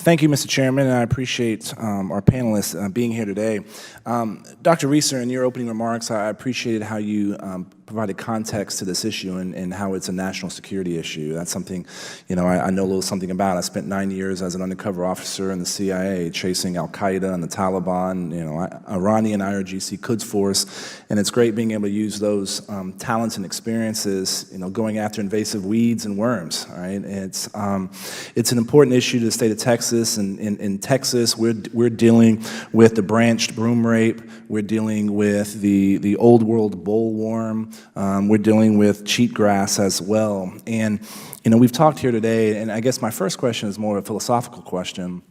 Thank you, Mr. Chairman, and I appreciate our panelists being here today. Dr. Reeser, in your opening remarks, I appreciated how you provided context to this issue and how it's a national security issue. That's something, I know a little something about. I spent 9 years as an undercover officer in the CIA chasing Al-Qaeda and the Taliban, Iranian IRGC Quds Force, and it's great being able to use those talents and experiences, going after invasive weeds and worms, all right? It's an important issue to the state of Texas, and in Texas, we're dealing with the branched broom rape, we're dealing with the old world bollworm, we're dealing with cheatgrass as well. And, we've talked here today, and I guess my first question is more a philosophical question.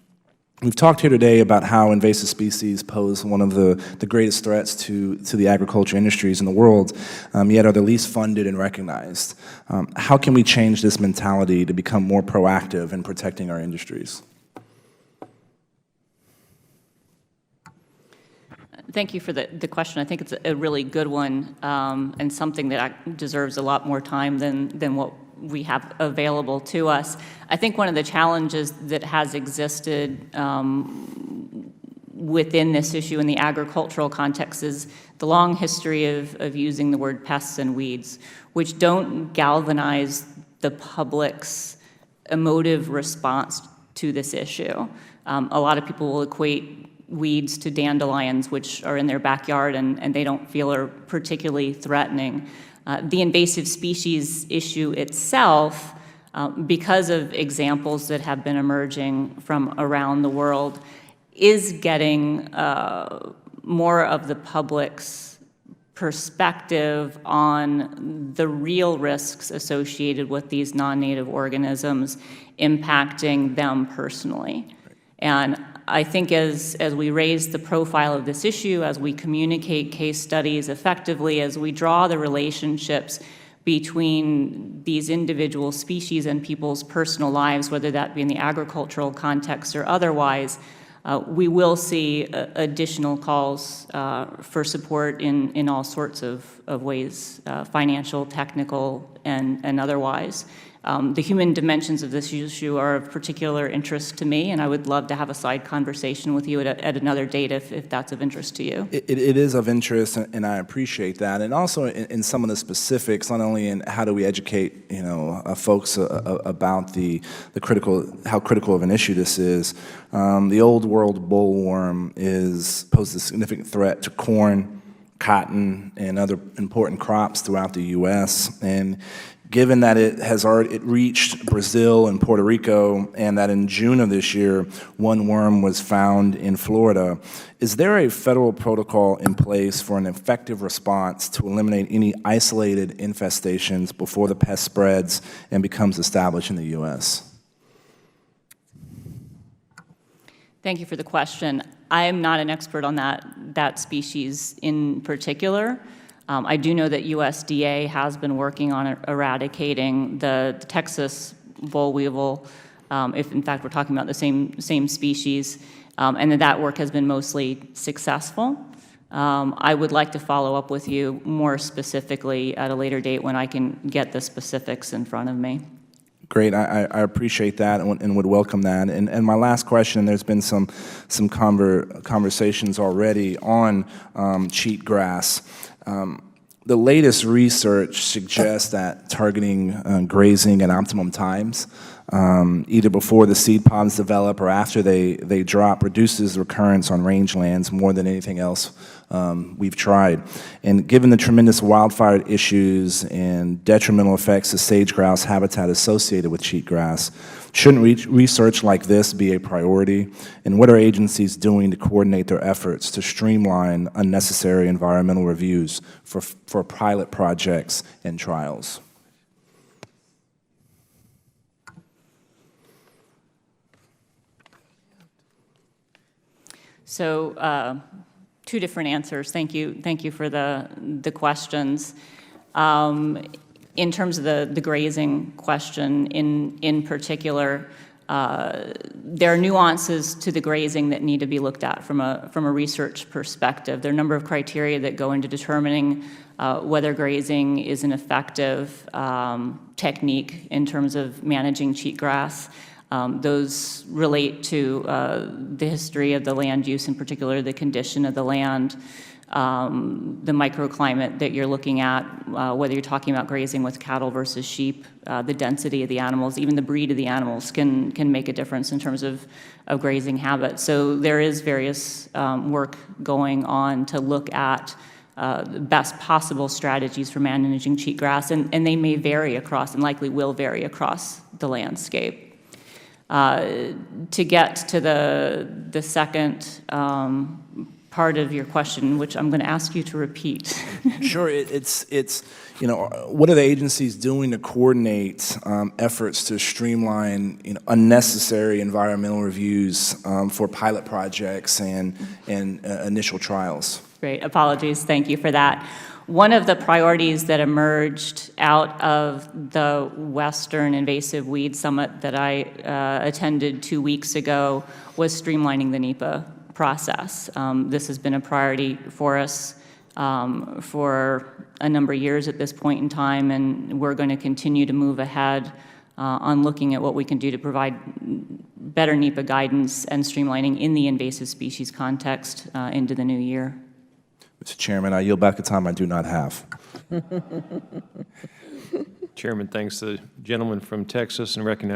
We've talked here today about how invasive species pose one of the greatest threats to the agriculture industries in the world, yet are the least funded and recognized. How can we change this mentality to become more proactive in protecting our industries? Thank you for the question. I think it's a really good one, and something that deserves a lot more time than what we have available to us. I think one of the challenges that has existed within this issue in the agricultural context is the long history of using the word pests and weeds, which don't galvanize the public's emotive response to this issue. A lot of people will equate weeds to dandelions, which are in their backyard and they don't feel are particularly threatening. The invasive species issue itself, because of examples that have been emerging from around the world, is getting more of the public's perspective on the real risks associated with these non-native organisms impacting them personally. And I think as we raise the profile of this issue, as we communicate case studies effectively, as we draw the relationships between these individual species and people's personal lives, whether that be in the agricultural context or otherwise, we will see additional calls for support in all sorts of ways, financial, technical, and otherwise. The human dimensions of this issue are of particular interest to me, and I would love to have a side conversation with you at another date if that's of interest to you. It is of interest, and I appreciate that. And also in some of the specifics, not only in how do we educate folks about how critical of an issue this is. The old world bollworm poses a significant threat to corn, cotton, and other important crops throughout the U.S. And given that it reached Brazil and Puerto Rico, and that in June of this year, one worm was found in Florida, is there a federal protocol in place for an effective response to eliminate any isolated infestations before the pest spreads and becomes established in the U.S.? Thank you for the question. I am not an expert on that species in particular. I do know that USDA has been working on eradicating the Texas boll weevil, if in fact we're talking about the same species, and that work has been mostly successful. I would like to follow up with you more specifically at a later date when I can get the specifics in front of me. Great, I appreciate that and would welcome that. And my last question, there's been some conversations already on cheatgrass. The latest research suggests that targeting grazing at optimum times, either before the seed pods develop or after they drop, reduces recurrence on rangelands more than anything else we've tried. And given the tremendous wildfire issues and detrimental effects to sage-grouse habitat associated with cheatgrass, shouldn't research like this be a priority? And what are agencies doing to coordinate their efforts to streamline unnecessary environmental reviews for pilot projects and trials? So, two different answers. Thank you for the questions. In terms of the grazing question in particular, there are nuances to the grazing that need to be looked at from a research perspective. There are a number of criteria that go into determining whether grazing is an effective technique in terms of managing cheatgrass. Those relate to the history of the land use, in particular the condition of the land, the microclimate that you're looking at, whether you're talking about grazing with cattle versus sheep, the density of the animals, even the breed of the animals can make a difference in terms of grazing habits. So there is various work going on to look at the best possible strategies for managing cheatgrass, and they may vary across, and likely will vary across the landscape. To get to the second part of your question, which I'm going to ask you to repeat. Sure, it's what are the agencies doing to coordinate efforts to streamline unnecessary environmental reviews for pilot projects and initial trials? Great, apologies, thank you for that. One of the priorities that emerged out of the Western Invasive Weed Summit that I attended 2 weeks ago was streamlining the NEPA process. This has been a priority for us for a number of years at this point in time, and we're going to continue to move ahead on looking at what we can do to provide better NEPA guidance and streamlining in the invasive species context into the new year. Mr. Chairman, I yield back the time I do not have. Chairman thanks the gentleman from Texas and recognizes